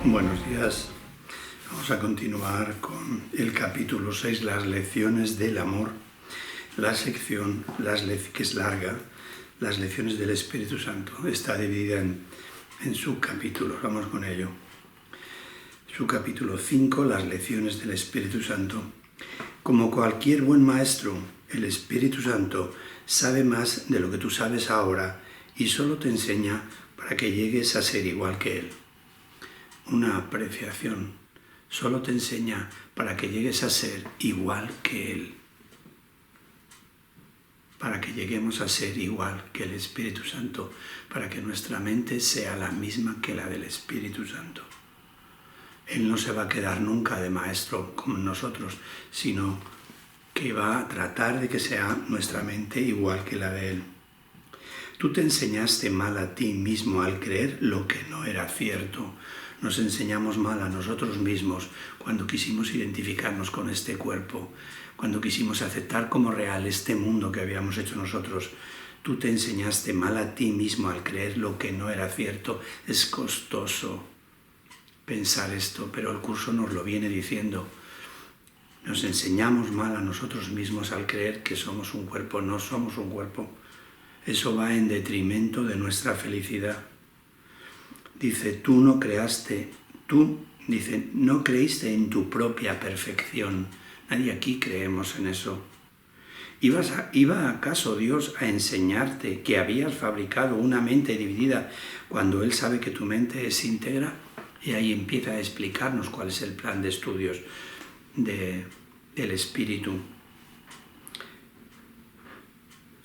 Buenos días. Vamos a continuar con el capítulo 6, las lecciones del amor, la sección que es larga, las lecciones del Espíritu Santo. Está dividida en subcapítulos. Vamos con ello. Subcapítulo 5, las lecciones del Espíritu Santo. Como cualquier buen maestro, el Espíritu Santo sabe más de lo que tú sabes ahora y solo te enseña para que llegues a ser igual que Él. Una apreciación. Solo te enseña para que llegues a ser igual que Él. Para que lleguemos a ser igual que el Espíritu Santo. Para que nuestra mente sea la misma que la del Espíritu Santo. Él no se va a quedar nunca de maestro como nosotros, sino que va a tratar de que sea nuestra mente igual que la de Él. Tú te enseñaste mal a ti mismo al creer lo que no era cierto. Nos enseñamos mal a nosotros mismos cuando quisimos identificarnos con este cuerpo, cuando quisimos aceptar como real este mundo que habíamos hecho nosotros. Tú te enseñaste mal a ti mismo al creer lo que no era cierto. Es costoso pensar esto, pero el curso nos lo viene diciendo. Nos enseñamos mal a nosotros mismos al creer que somos un cuerpo. No somos un cuerpo. Eso va en detrimento de nuestra felicidad. Dice, no creíste en tu propia perfección. Nadie aquí creemos en eso. ¿Iba acaso Dios a enseñarte que habías fabricado una mente dividida cuando Él sabe que tu mente es íntegra? Y ahí empieza a explicarnos cuál es el plan de estudios del Espíritu.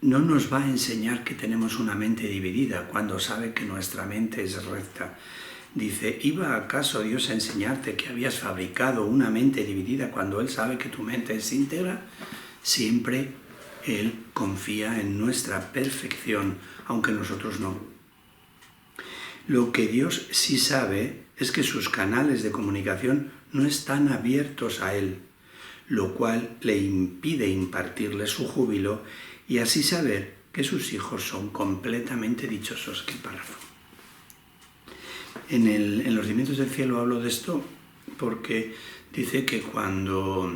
No nos va a enseñar que tenemos una mente dividida cuando sabe que nuestra mente es recta. Dice, ¿iba acaso Dios a enseñarte que habías fabricado una mente dividida cuando Él sabe que tu mente es íntegra? Siempre Él confía en nuestra perfección, aunque nosotros no. Lo que Dios sí sabe es que sus canales de comunicación no están abiertos a Él, lo cual le impide impartirle su júbilo y así saber que sus hijos son completamente dichosos. ¿Qué párrafo? En los cimientos del cielo hablo de esto porque dice que cuando,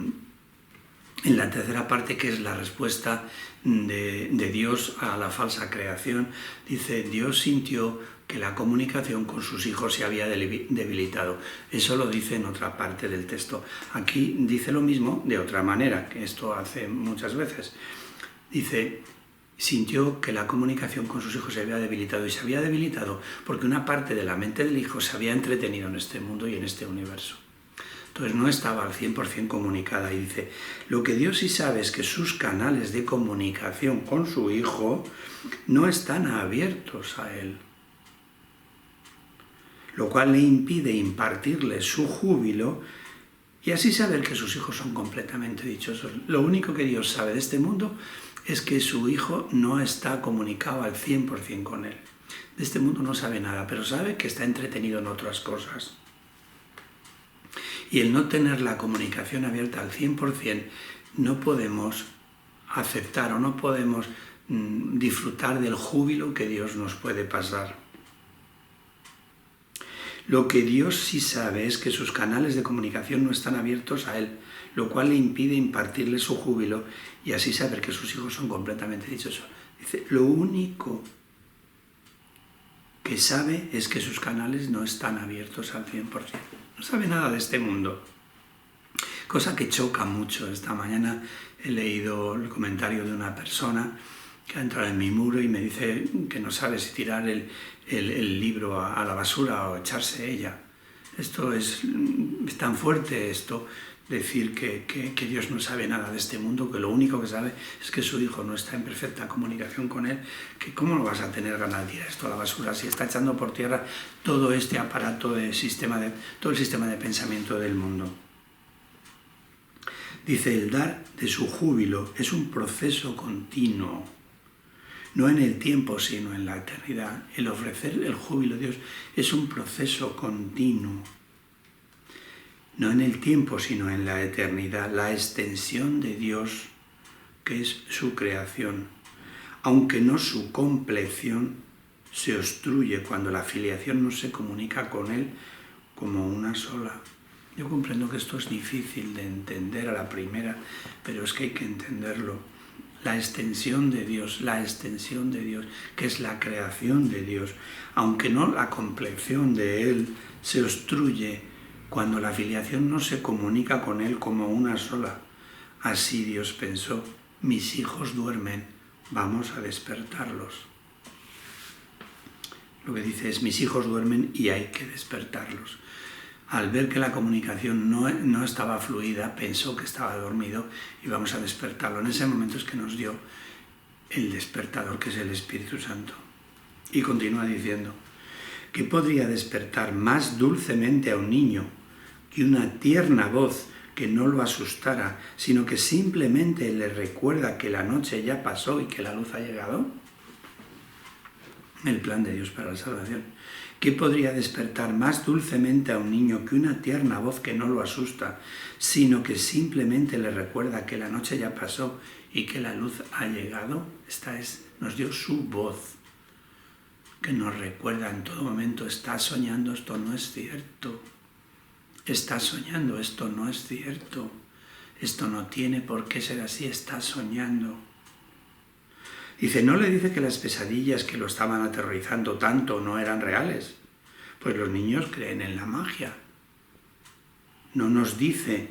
en la tercera parte, que es la respuesta de Dios a la falsa creación, dice, Dios sintió que la comunicación con sus hijos se había debilitado. Eso lo dice en otra parte del texto. Aquí dice lo mismo de otra manera, que esto hace muchas veces. Dice, sintió que la comunicación con sus hijos se había debilitado, y se había debilitado porque una parte de la mente del hijo se había entretenido en este mundo y en este universo. Entonces no estaba al 100% comunicada, y dice, lo que Dios sí sabe es que sus canales de comunicación con su hijo no están abiertos a Él, lo cual le impide impartirle su júbilo y así saber que sus hijos son completamente dichosos. Lo único que Dios sabe de este mundo es que su hijo no está comunicado al 100% con Él. De este mundo no sabe nada, pero sabe que está entretenido en otras cosas. Y el no tener la comunicación abierta al 100%, no podemos aceptar o no podemos disfrutar del júbilo que Dios nos puede pasar. Lo que Dios sí sabe es que sus canales de comunicación no están abiertos a Él, lo cual le impide impartirle su júbilo y así saber que sus hijos son completamente dichosos. Dice, lo único que sabe es que sus canales no están abiertos al 100%. No sabe nada de este mundo. Cosa que choca mucho. Esta mañana he leído el comentario de una persona que ha entrado en mi muro y me dice que no sabe si tirar el libro a la basura o echarse ella. Esto es tan fuerte, esto, decir que Dios no sabe nada de este mundo, que lo único que sabe es que su hijo no está en perfecta comunicación con Él, que cómo no vas a tener ganas de tirar esto a la basura si está echando por tierra todo este aparato todo el sistema de pensamiento del mundo. Dice, el dar de su júbilo es un proceso continuo. No en el tiempo, sino en la eternidad. El ofrecer el júbilo a Dios es un proceso continuo. No en el tiempo, sino en la eternidad. La extensión de Dios, que es su creación. Aunque no su compleción, se obstruye cuando la filiación no se comunica con Él como una sola. Yo comprendo que esto es difícil de entender a la primera, pero es que hay que entenderlo. La extensión de Dios, que es la creación de Dios, aunque no la complexión de Él se obstruye cuando la filiación no se comunica con Él como una sola. Así Dios pensó, mis hijos duermen, vamos a despertarlos. Lo que dice es, mis hijos duermen y hay que despertarlos. Al ver que la comunicación no estaba fluida, pensó que estaba dormido y vamos a despertarlo. En ese momento es que nos dio el despertador, que es el Espíritu Santo. Y continúa diciendo, ¿qué podría despertar más dulcemente a un niño que una tierna voz que no lo asustara, sino que simplemente le recuerda que la noche ya pasó y que la luz ha llegado? El plan de Dios para la salvación. ¿Qué podría despertar más dulcemente a un niño que una tierna voz que no lo asusta, sino que simplemente le recuerda que la noche ya pasó y que la luz ha llegado? Nos dio su voz, que nos recuerda en todo momento, estás soñando, esto no es cierto. Estás soñando, esto no es cierto. Esto no tiene por qué ser así, estás soñando. Dice, no le dice que las pesadillas que lo estaban aterrorizando tanto no eran reales, pues los niños creen en la magia. No nos dice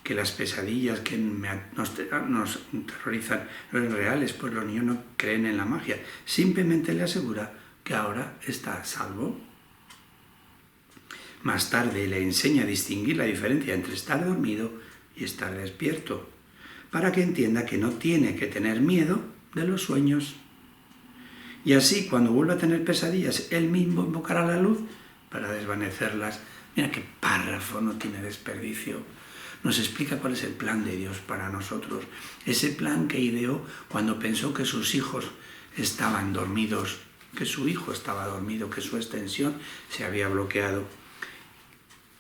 que las pesadillas que nos aterrorizan no eran reales, pues los niños no creen en la magia. Simplemente le asegura que ahora está a salvo. Más tarde le enseña a distinguir la diferencia entre estar dormido y estar despierto, para que entienda que no tiene que tener miedo de los sueños. Y así, cuando vuelva a tener pesadillas, él mismo invocará la luz para desvanecerlas. Mira qué párrafo, no tiene desperdicio. Nos explica cuál es el plan de Dios para nosotros. Ese plan que ideó cuando pensó que sus hijos estaban dormidos, que su hijo estaba dormido, que su extensión se había bloqueado.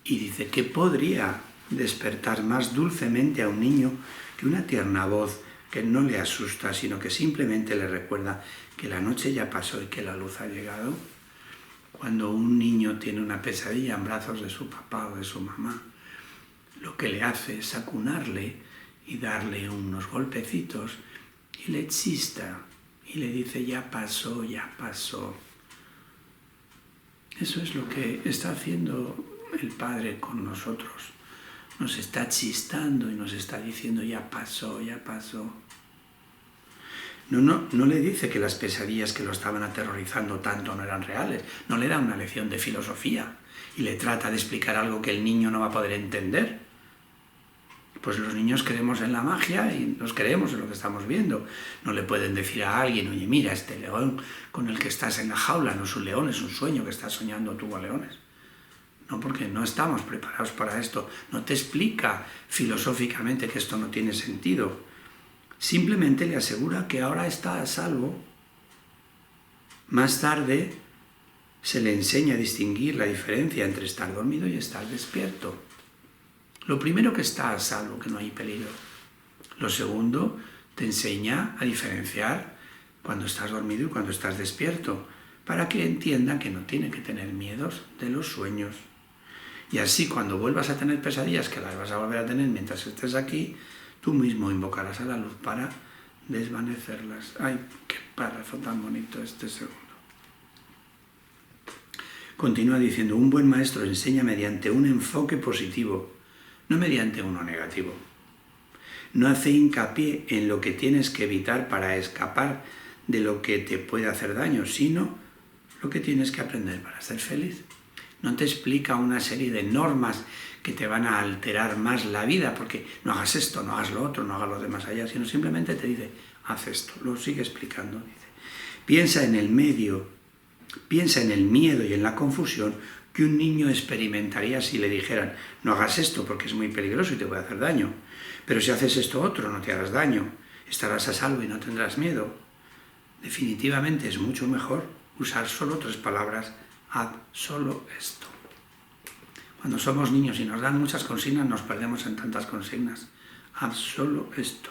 Y dice que podría despertar más dulcemente a un niño que una tierna voz que no le asusta, sino que simplemente le recuerda que la noche ya pasó y que la luz ha llegado. Cuando un niño tiene una pesadilla en brazos de su papá o de su mamá, lo que le hace es acunarle y darle unos golpecitos y le chista y le dice, ya pasó, ya pasó. Eso es lo que está haciendo el Padre con nosotros. Nos está chistando y nos está diciendo, ya pasó, ya pasó. No le dice que las pesadillas que lo estaban aterrorizando tanto no eran reales. No le da una lección de filosofía y le trata de explicar algo que el niño no va a poder entender. Pues los niños creemos en la magia y nos creemos en lo que estamos viendo. No le pueden decir a alguien, oye, mira, este león con el que estás en la jaula no es un león, es un sueño que estás soñando tú a leones. No, porque no estamos preparados para esto. No te explica filosóficamente que esto no tiene sentido. Simplemente le asegura que ahora está a salvo. Más tarde se le enseña a distinguir la diferencia entre estar dormido y estar despierto. Lo primero, que está a salvo, que no hay peligro. Lo segundo, te enseña a diferenciar cuando estás dormido y cuando estás despierto, para que entiendan que no tiene que tener miedos de los sueños. Y así, cuando vuelvas a tener pesadillas, que las vas a volver a tener mientras estés aquí, tú mismo invocarás a la luz para desvanecerlas. ¡Ay, qué párrafo tan bonito este segundo! Continúa diciendo, un buen maestro enseña mediante un enfoque positivo, no mediante uno negativo. No hace hincapié en lo que tienes que evitar para escapar de lo que te puede hacer daño, sino lo que tienes que aprender para ser feliz. No te explica una serie de normas que te van a alterar más la vida, porque no hagas esto, no hagas lo otro, no hagas lo demás allá, sino simplemente te dice, haz esto. Lo sigue explicando. Dice, piensa en el miedo y en la confusión que un niño experimentaría si le dijeran, no hagas esto porque es muy peligroso y te puede hacer daño, pero si haces esto otro no te harás daño, estarás a salvo y no tendrás miedo. Definitivamente es mucho mejor usar solo 3 palabras, haz solo esto. Cuando somos niños y nos dan muchas consignas, nos perdemos en tantas consignas. Haz solo esto.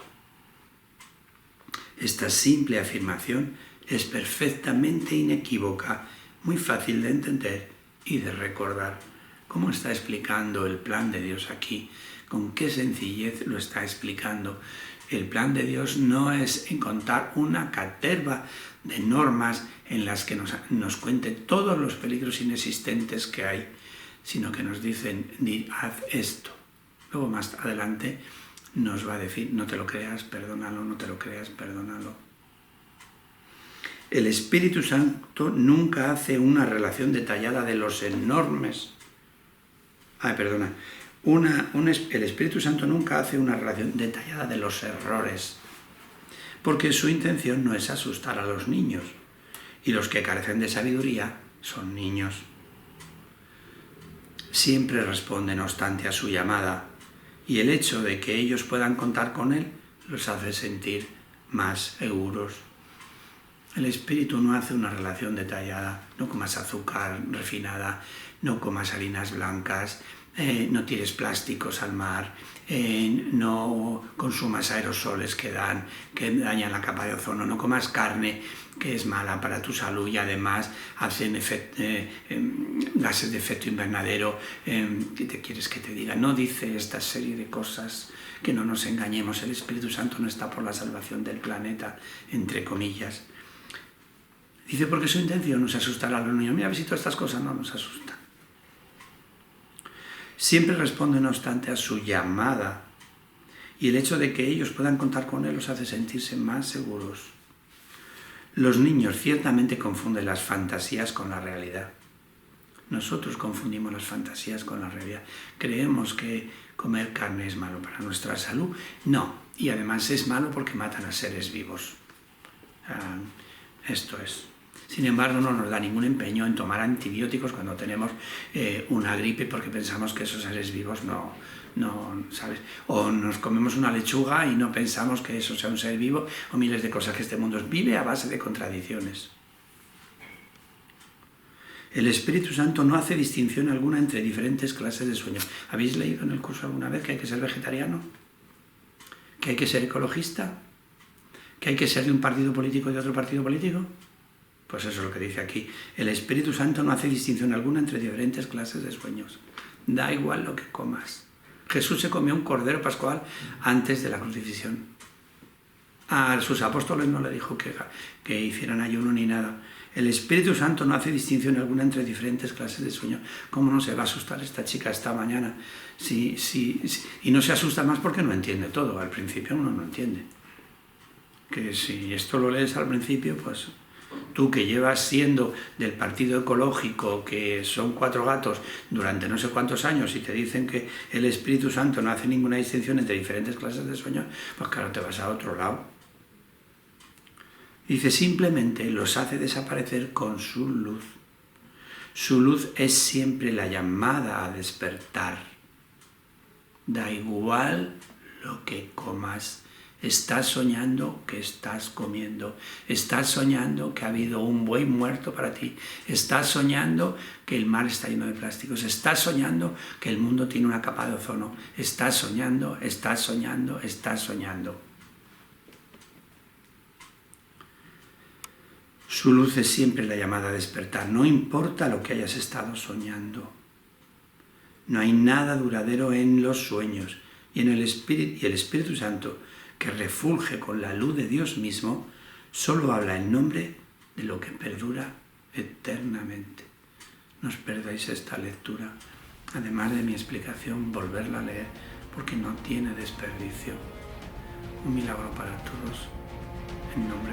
Esta simple afirmación es perfectamente inequívoca, muy fácil de entender y de recordar. cómo está explicando el plan de Dios aquí, con qué sencillez lo está explicando. El plan de Dios no es encontrar una caterva de normas en las que nos cuente todos los peligros inexistentes que hay, sino que nos dicen, haz esto. Luego más adelante nos va a decir, no te lo creas, perdónalo, no te lo creas, perdónalo. El Espíritu Santo nunca hace una relación detallada de los enormes... El Espíritu Santo nunca hace una relación detallada de los errores, porque su intención no es asustar a los niños, y los que carecen de sabiduría son niños. Siempre responde, no obstante, a su llamada, y el hecho de que ellos puedan contar con Él los hace sentir más seguros. El Espíritu no hace una relación detallada, no comas azúcar refinada, no comas harinas blancas, no tires plásticos al mar, no consumas aerosoles que dañan la capa de ozono, no comas carne que es mala para tu salud y además hacen gases de efecto invernadero. ¿Qué te quieres que te diga? No dice esta serie de cosas, que no nos engañemos, el Espíritu Santo no está por la salvación del planeta, entre comillas. Dice, porque su intención no es asustar a los niños. Mira, si todas estas cosas no nos asustan. Siempre responde, no obstante, a su llamada. Y el hecho de que ellos puedan contar con Él los hace sentirse más seguros. Los niños ciertamente confunden las fantasías con la realidad. Nosotros confundimos las fantasías con la realidad. Creemos que comer carne es malo para nuestra salud. No, y además es malo porque matan a seres vivos. Esto es. Sin embargo, no nos da ningún empeño en tomar antibióticos cuando tenemos una gripe porque pensamos que esos seres vivos no, ¿sabes? O nos comemos una lechuga y no pensamos que eso sea un ser vivo, o miles de cosas que este mundo vive a base de contradicciones. El Espíritu Santo no hace distinción alguna entre diferentes clases de sueños. ¿Habéis leído en el curso alguna vez que hay que ser vegetariano? ¿Que hay que ser ecologista? ¿Que hay que ser de un partido político y de otro partido político? Pues eso es lo que dice aquí. El Espíritu Santo no hace distinción alguna entre diferentes clases de sueños. Da igual lo que comas. Jesús se comió un cordero pascual antes de la crucifixión. A sus apóstoles no le dijo que hicieran ayuno ni nada. El Espíritu Santo no hace distinción alguna entre diferentes clases de sueños. ¿Cómo no se va a asustar esta chica esta mañana? Y no se asusta más porque no entiende todo. Al principio uno no entiende. Que si esto lo lees al principio, pues... Tú que llevas siendo del partido ecológico, que son 4 gatos durante no sé cuántos años y te dicen que el Espíritu Santo no hace ninguna distinción entre diferentes clases de sueños, pues claro, te vas a otro lado. Dice, simplemente los hace desaparecer con su luz. Su luz es siempre la llamada a despertar. Da igual lo que comas. Estás soñando que estás comiendo, estás soñando que ha habido un buey muerto para ti, estás soñando que el mar está lleno de plásticos, estás soñando que el mundo tiene una capa de ozono, estás soñando, estás soñando, estás soñando. Su luz es siempre la llamada a despertar, no importa lo que hayas estado soñando. No hay nada duradero en los sueños y el Espíritu Santo, que refulge con la luz de Dios mismo, solo habla en nombre de lo que perdura eternamente. No os perdáis esta lectura, además de mi explicación, volverla a leer, porque no tiene desperdicio. Un milagro para todos, en nombre